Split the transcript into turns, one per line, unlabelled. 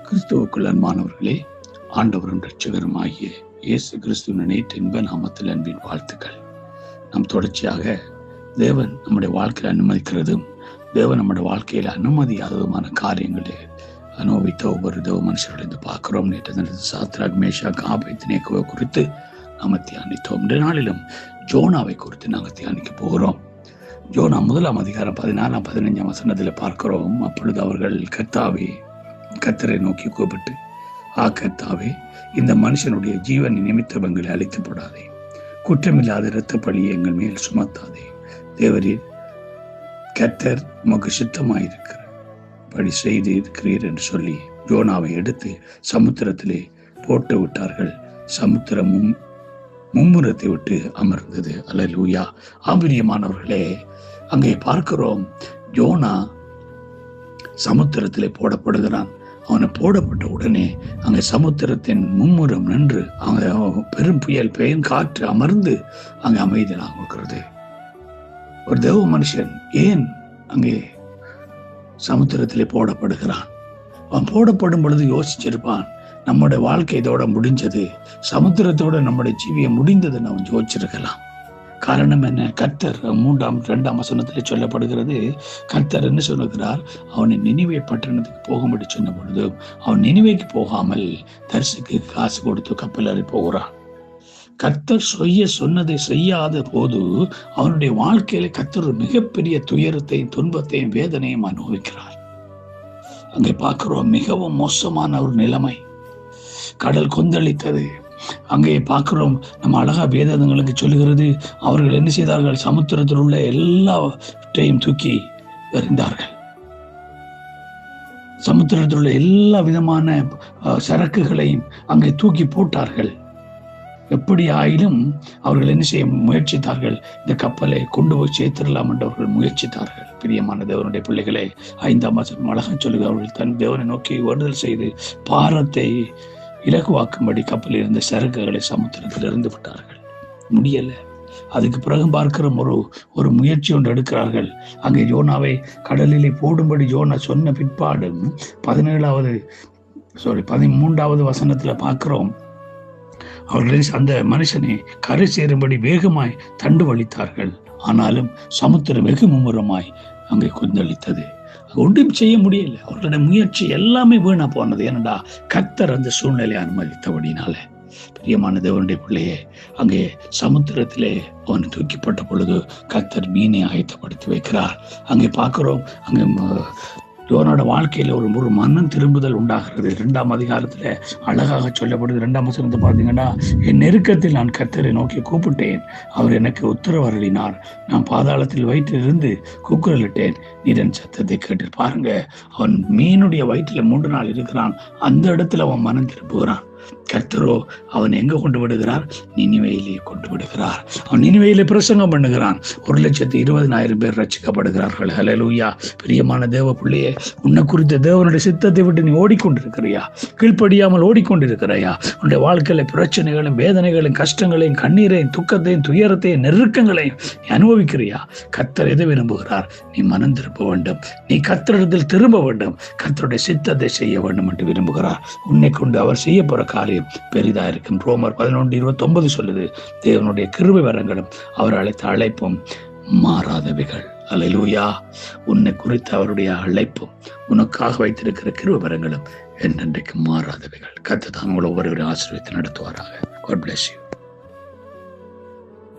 கிறிஸ்துவுக்குள் அன்பானவர்களே, ஆண்டவரும் இரட்சகரும் ஆகிய இயேசு கிறிஸ்துவின் இன்ப நாமத்தில் அன்பின் வாழ்த்துக்கள். நாம் தொடர்ச்சியாக தேவன் நம்முடைய வாழ்க்கையில் அனுமதிக்கிறதும் தேவன் நம்முடைய வாழ்க்கையில் அனுமதியாததுமான காரியங்களை அனுபவித்த ஒவ்வொரு தேவ மனுஷர்களை பார்க்கிறோம். நேற்று சாத்ராக், மேஷாக், ஆபேத்நேகோ குறித்து நாம் தியானித்தோம். இந்த நாளிலும் ஜோனாவை குறித்து நாங்கள் தியானிக்க போகிறோம். ஜோனா 1 அதிகாரம் 14, 15 வசனத்தில் பார்க்கிறோம். அப்பொழுது அவர்கள் கர்த்தரை நோக்கி கூப்பிட்டு, கர்த்தாவே, இந்த மனுஷனுடைய ஜீவன் நிமித்தம் எங்களை அழித்து போடாதே, குற்றமில்லாத இரத்த பழியை எங்கள் மேல் சுமத்தாதே. தேவரீர் கர்த்தர் உமக்கு சுத்தமாயிருக்கிறார் படி செய்து இருக்கிறீர் என்று சொல்லி ஜோனாவை எடுத்து சமுத்திரத்திலே போட்டு விட்டார்கள். சமுத்திரமும் மும்முரத்தை விட்டு அமர்ந்தது. அல்லேலூயா. ஆபிரியமானவர்களே, அங்கே பார்க்கிறோம், ஜோனா சமுத்திரத்திலே போடப்படுகிறான். அவனை போடப்பட்ட உடனே அங்கே சமுத்திரத்தின் மும்முரம் நின்று அங்கே பெரும் புயல், பெயின் காற்று அமர்ந்து அங்கே அமைதியாக இருக்கிறது. ஒரு தேவ மனுஷன் ஏன் அங்கே சமுத்திரத்திலே போடப்படுகிறான்? அவன் போடப்படும் பொழுது யோசிச்சிருப்பான், நம்முடைய வாழ்க்கை இதோட முடிஞ்சது, சமுத்திரத்தோட நம்முடைய ஜீவியம் முடிந்ததுன்னு அவன் யோசிச்சிருக்கலாம். காரணம் என்ன? கர்த்தர் 2 வசனத்தில் சொல்லப்படுகிறது. கர்த்தர் என்ன சொல்லுகிறார்? அவனை நினிவே பட்டணத்துக்கு போகும்படி சொன்ன பொழுது அவன் நினிவேக்கு போகாமல் தரிசுக்கு காசு கொடுத்து கப்பல் ஏறி போகிறான். கர்த்தர் சொன்னதை செய்யாத போது அவனுடைய வாழ்க்கையில கர்த்தர் மிகப்பெரிய துயரத்தையும் துன்பத்தையும் வேதனையும் அனுபவிக்கிறார். அங்கே பார்க்கிறோம், மிகவும் மோசமான ஒரு நிலைமை. கடல் கொந்தளித்தது. அங்கே பார்க்கிறோம், நம்ம அழகா வேதங்களுக்கு சொல்லுகிறது, அவர்கள் என்ன செய்தார்கள்? சமுத்திரத்தில் உள்ள எல்லாவற்றையும் தூக்கி எறிந்தார்கள். சமுத்திரத்தில் உள்ள எல்லா விதமான சரக்குகளையும் அங்கே தூக்கி போட்டார்கள். எப்படி ஆயிலும் அவர்கள் என்ன செய்ய முயற்சித்தார்கள்? இந்த கப்பலை கொண்டு போய் சேர்த்திடலாம் என்று அவர்கள் முயற்சித்தார்கள். பிரியமான தேவனுடைய பிள்ளைகளை, 5 வசனம் அழகா சொல்லுகிறார், அவர்கள் தன் தேவனை நோக்கி வேண்டுதல் செய்து பாரத்தை இலகுவாக்கும்படி கப்பலில் இருந்த சரக்குகளை சமுத்திரத்தில் இருந்து விட்டார்கள். முடியல. அதுக்கு பிறகு பார்க்கிற ஒரு முயற்சி ஒன்று எடுக்கிறார்கள். அங்கே ஜோனாவை கடலிலே போடும்படி ஜோனா சொன்ன பிற்பாடு 13வது வசனத்துல பார்க்கிறோம், அவர்கள் அந்த மனுஷனை கரை சேரும்படி வேகமாய் தண்டு வலித்தார்கள். ஆனாலும் சமுத்திரம் வெகு மும்முரமாய் அங்கே கொந்தளித்தது. ஒன்றும் செய்ய முடியல. அவர்களுடைய முயற்சி எல்லாமே வீணா போனது. ஏனண்டா கர்த்தர் அந்த சூழ்நிலையை அனுமதித்தபடினால. பிரியமான தேவனுடைய பிள்ளையே, அங்கே சமுத்திரத்திலே அவன் தூக்கிப்பட்ட பொழுது கர்த்தர் மீனை ஆயத்தப்படுத்தி வைக்கிறார். அங்கே பார்க்கிறோம், அங்கே ஜோனோட வாழ்க்கையில ஒரு மனம் திரும்புதல் உண்டாகிறது. 2 அதிகாரத்துல அழகாக சொல்லப்படுது. 2 வசனத்தை பார்த்தீங்கன்னா, என் நெருக்கத்தில் நான் கர்த்தரை நோக்கி கூப்பிட்டேன், அவர் எனக்கு உத்தரவு அருளினார். நான் பாதாளத்தில் வயிற்றிலிருந்து கூக்குரலிட்டேன், நீர் என் சத்தத்தை கேட்டு. பாருங்க, அவன் மீனுடைய வயிற்றுல 3 நாள் இருக்கிறான். அந்த இடத்துல அவன் மனம் திரும்புகிறான். கர்த்தரோ அவன் எங்க கொண்டு விடுகிறார்? நினிவேயிலே கொண்டு விடுகிறார். அவன் நினிவேயிலே பிரசங்கம் பண்ணுகிறான். 1,20,000 பேர் ரட்சிக்கப்படுகிறார்கள். ஹல்லேலூயா. பிரியமான தேவ பிள்ளையே, உன்னை குறித்த தேவனுடைய சித்தத்தை விட்டு நீ ஓடிக்கொண்டிருக்கிறியா? கீழ்ப்படியாமல் ஓடிக்கொண்டிருக்கிறையா? உன்னுடைய வாழ்க்கையில பிரச்சனைகளும் வேதனைகளும் கஷ்டங்களையும் கண்ணீரையும் துக்கத்தையும் துயரத்தையும் நெருக்கங்களையும் நீ அனுபவிக்கிறியா? கர்த்தர் எதை விரும்புகிறார்? நீ மனம் திரும்ப வேண்டும். நீ கர்த்தரிடத்தில் திரும்ப வேண்டும். கர்த்தருடைய சித்தத்தை செய்ய வேண்டும் என்று விரும்புகிறார். உன்னை கொண்டு அவர் செய்ய போற காரியம் பெரிதா இருக்கும். ரோமர் 11:29 சொல்லுது, தேவனுடைய கிருபை வரங்களும் அவர் அழைத்த அழைப்பும் மாறாதவைகள். அல்லேலூயா. உன்னை குறித்து அவருடைய அழைப்பும் உனக்காக வைத்திருக்கிற கிருபை வரங்களும் என்றென்றைக்கு மாறாதவைகள். கர்த்தர் தாங்கள் ஒவ்வொருவரையும் ஆசீர்வதித்து நடத்துவாராக. God bless you.